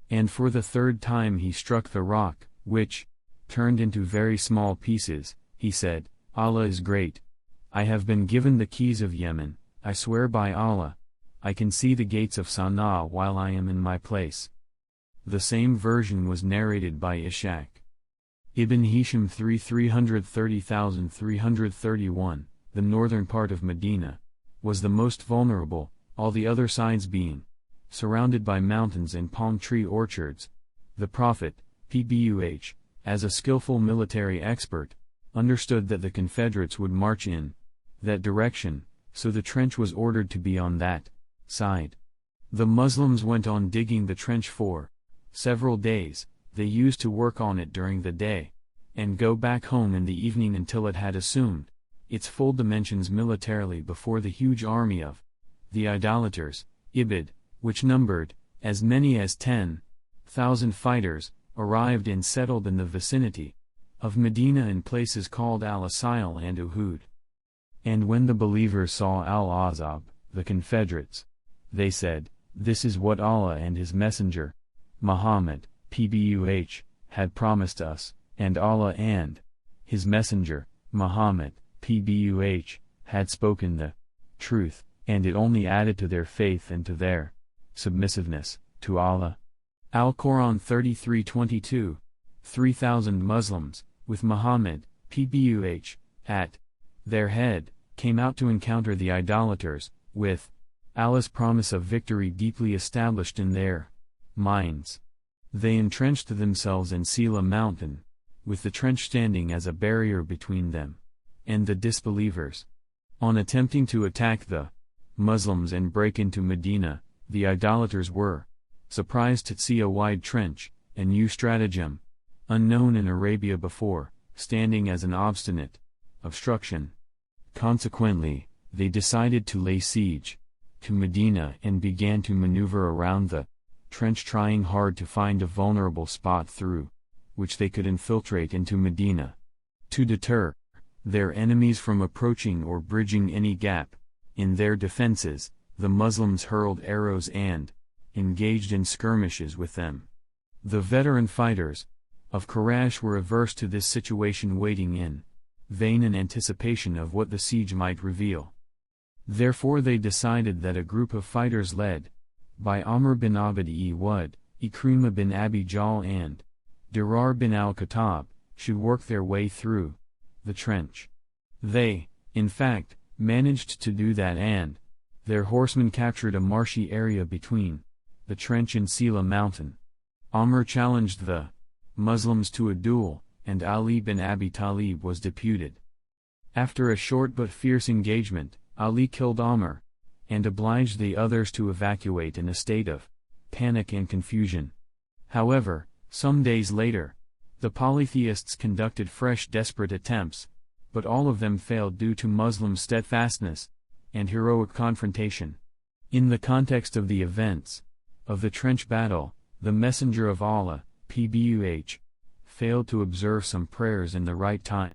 And for the third time he struck the rock, which turned into very small pieces. He said, Allah is great. I have been given the keys of Yemen. I swear by Allah, I can see the gates of Sana'a while I am in my place. The same version was narrated by Ishaq Ibn Hisham 330,331. The northern part of Medina was the most vulnerable, all the other sides being surrounded by mountains and palm tree orchards. The Prophet, PBUH, as a skillful military expert, understood that the Confederates would march in that direction, so the trench was ordered to be on that side. The Muslims went on digging the trench for several days. They used to work on it during the day, and go back home in the evening until it had assumed its full dimensions militarily before the huge army of the idolaters, Ibid, which numbered as many as 10,000 fighters, arrived and settled in the vicinity of Medina in places called Al-Asail and Uhud. And when the believers saw Al-Azab, the Confederates, they said, "This is what Allah and His Messenger, Muhammad, PBUH, had promised us, and Allah and His Messenger, Muhammad, PBUH, had spoken the truth," and it only added to their faith and to their submissiveness to Allah. Al-Quran 33:22. 3,000 Muslims, with Muhammad, PBUH, at their head, came out to encounter the idolaters, with Allah's promise of victory deeply established in their minds. They entrenched themselves in Sila mountain, with the trench standing as a barrier between them and the disbelievers. On attempting to attack the Muslims and break into Medina, the idolaters were surprised to see a wide trench, a new stratagem, unknown in Arabia before, standing as an obstinate obstruction. Consequently, they decided to lay siege to Medina and began to maneuver around the trench, trying hard to find a vulnerable spot through which they could infiltrate into Medina. To deter their enemies from approaching or bridging any gap in their defenses, the Muslims hurled arrows and engaged in skirmishes with them. The veteran fighters of Quraysh were averse to this situation, waiting in vain in anticipation of what the siege might reveal. Therefore they decided that a group of fighters led by Amr bin Abd-e-Wad, Ikrimah bin Abi Jahl and Dirar bin al-Khattab, should work their way through the trench. They, in fact, managed to do that, and their horsemen captured a marshy area between the trench and Sila mountain. Amr challenged the Muslims to a duel, and Ali bin Abi Talib was deputed. After a short but fierce engagement, Ali killed Amr, and obliged the others to evacuate in a state of panic and confusion. However, some days later, the polytheists conducted fresh desperate attempts, but all of them failed due to Muslim steadfastness and heroic confrontation. In the context of the events of the trench battle, the Messenger of Allah, PBUH, failed to observe some prayers in the right time.